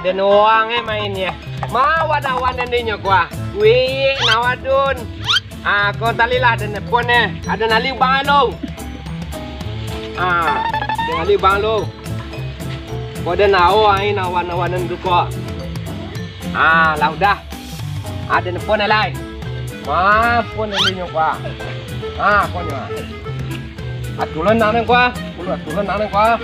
ada nuang mainnya. Mau ada wana ninya gua. Wih, nawadun. Kau talilah ada nepone, ada nali balong. Ada nali balong. Kau ada nawa nawan tu kau. Lah udah. Ada nepone lain. Pun ninya gua. Kau ni. Atulan nana gua. Atulan nana gua.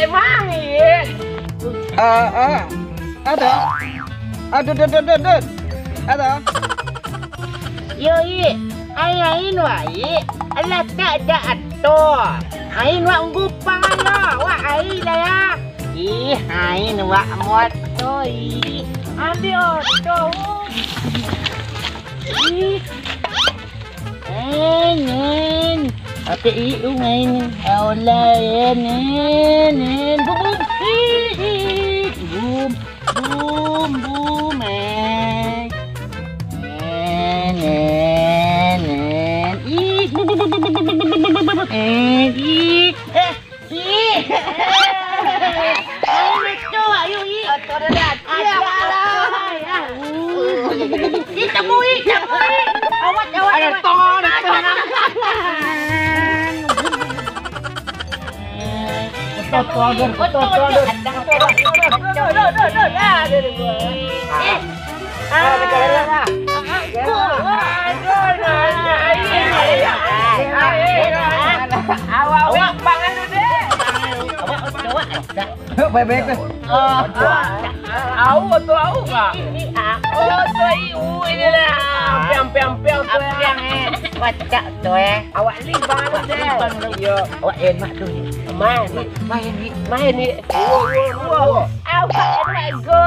Mang Ada. Ada. Yoi, ain wai, alat tak ada ato. Ain wa ungupang lo, wa ain lah ya. Ain wa moto ambil oto. Nen. Apa itu ngain? Allah nen. Boom. Awak bangan dulu deh. Baik-baik deh. Awak tu awak. Oh tu ini lah. Piang tu ya. Wacak tu Awak ni bangan deh. Yo. Awak enak tu. Main ni. Awak go.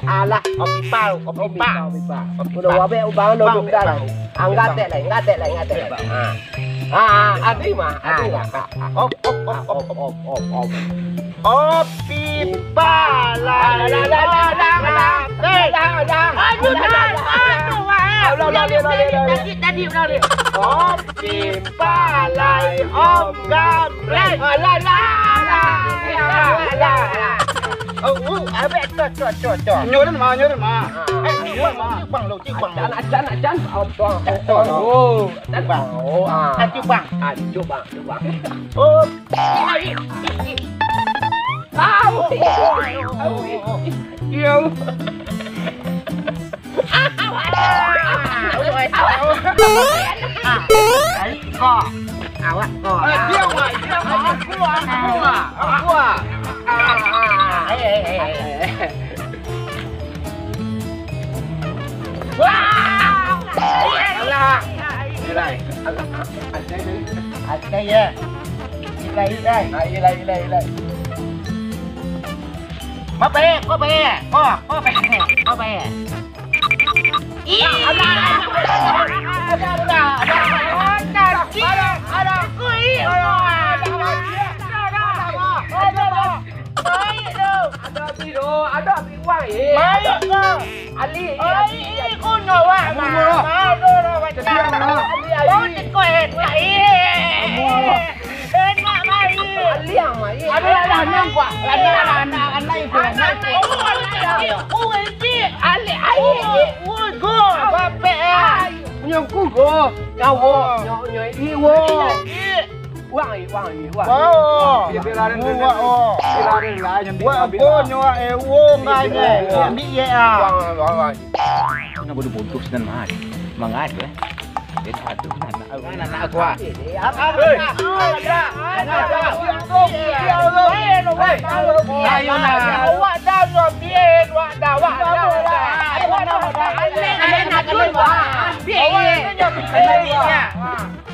Alah, kopi pau. Udah wabe ubang lo duduk dah lah. Angkat lah. Adi mah. Op. Kopi pala. Tadi. Kopi palai om gamreng. Abek cocok. Nyoran mah. Bang lo cik bang. Ajan. Oh, bang. Aju bang. Oh. Yo. Awak kok. Dia aku. Ada ya. Ilai. Kau pe. Ada uang Ali. Kuno wah.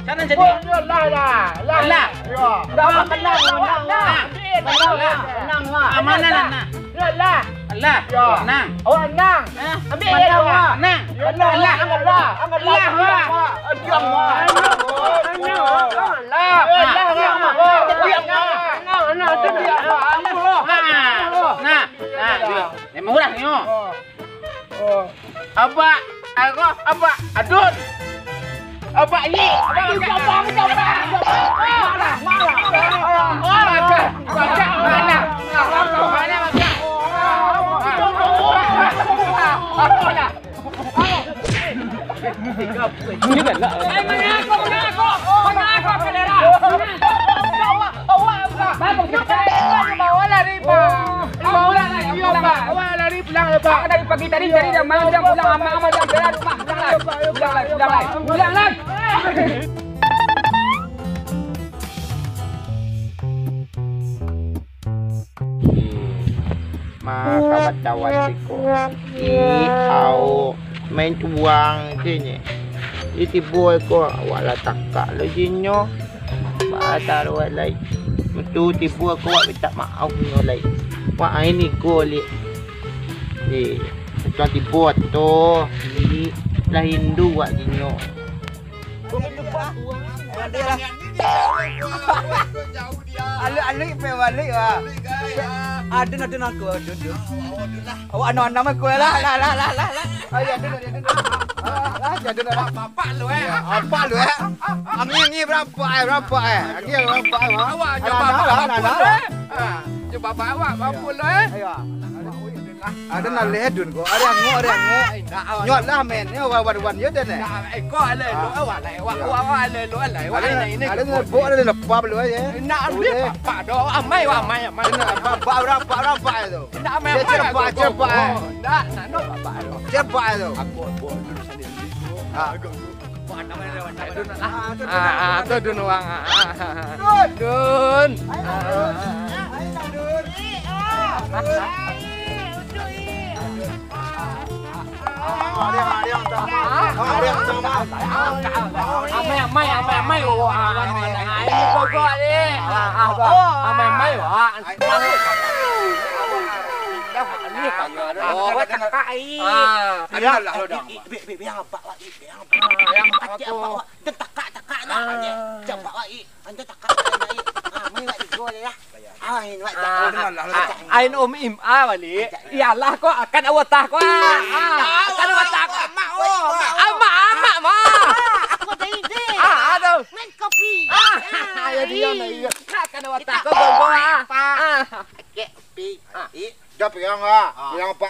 Sana jadi. Lah. Dah menang. Amanah nak. Lah. Menang. Oh, menang. Ambil dia. Menang. Allah. Apa? Adun. Apa ini? Dari pagi tadi dia main dia pulang ama dia belah rumah. Pulang lagi. Kawan-kawan siko. Kau main tuang sini. Iti boy ko wala takka lejinyo. Batar walay. Itu tipu ko wa minta maaf ngolay. Wa ini goli. Ito tipu to. Di lain dua jinyo. Alik pe walik ah. Adun aku adun. Awak anak aku lah. Ayo adun. Adun apa lu Apa lu Ni berapa Ni berapa awak coba bawa berapa lu Ayo. Ada nak lehadun ko. Ada yang nyot lah men. Ni wan yo den. Ko ale lu awak lai. Awak ale lu ale. Ini. Ada bo ada lepas lu aja. Nak ambil pak do amai. Berapa itu. Nak amai cepat. Nak bapak do. Cepat itu. Aku bo dulu sendiri. Itu dun wang. Dun. Ain im wali. Iyalah kok akan awatah kok. Akan awatah kok. Ama aku dah ide. Aduh. Main kopi. Ayo dia ni. Akan awatah kok gua. Kopi. Jap yang yang pak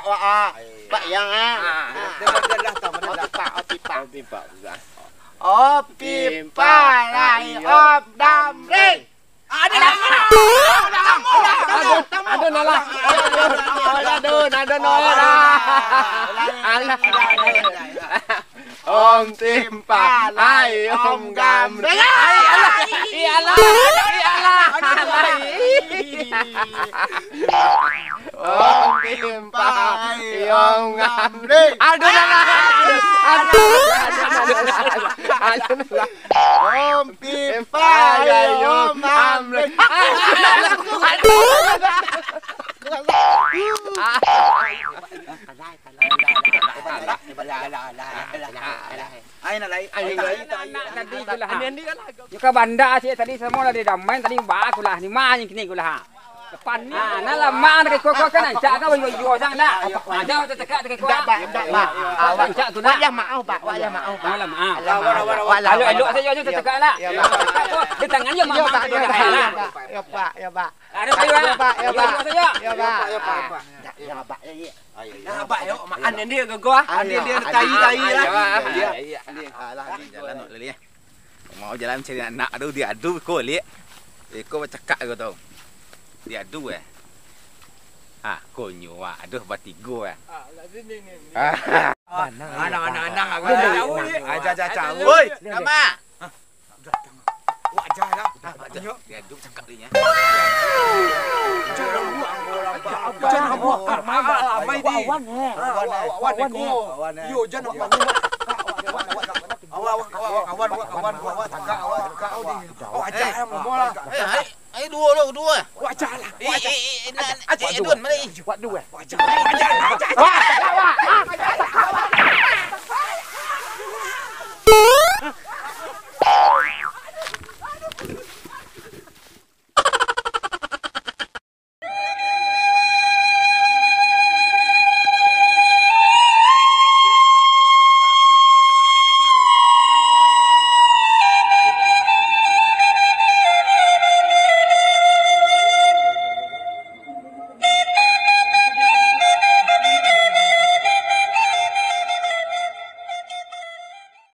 Pak yang pipa. Oh pipa lai op damring. Ada nalah. Om timpa, lai om gamreng. Iyalah. Om timpa, om gamreng. Aduh nalah. Om timpa, om gamreng. Ke banda sih tadi semua dah damai tadi bah aku lah ni mah yang kini aku lah. Depan ni nalah mak nak kau kan cak kau yo sang dah. Jauh terdekat dekat kau. Awak cak tu nak. Wajah maaf pak. Malah maaf. Lalu saya yo terdekat lah. Di tangan yo mak. Ya pak. Ada pak. Ya pak. Nah, Pak, yuk makan dia ke gua. Dia tai lah. Alah, jalan nak leli. Mau jalan cari anak tu dia adu ko li. Ko cakap kau tahu. Dia adu konyo aduh batigo Anak aku. Aja. Woi, nama. Wajah lah. Dia adu cakap dia. Jangan buat ramai di. Awan ko. Yo jangan buat. Awan takak di. Wajah bola. Ai dua. Wajah lah. Dun mari. Wajah.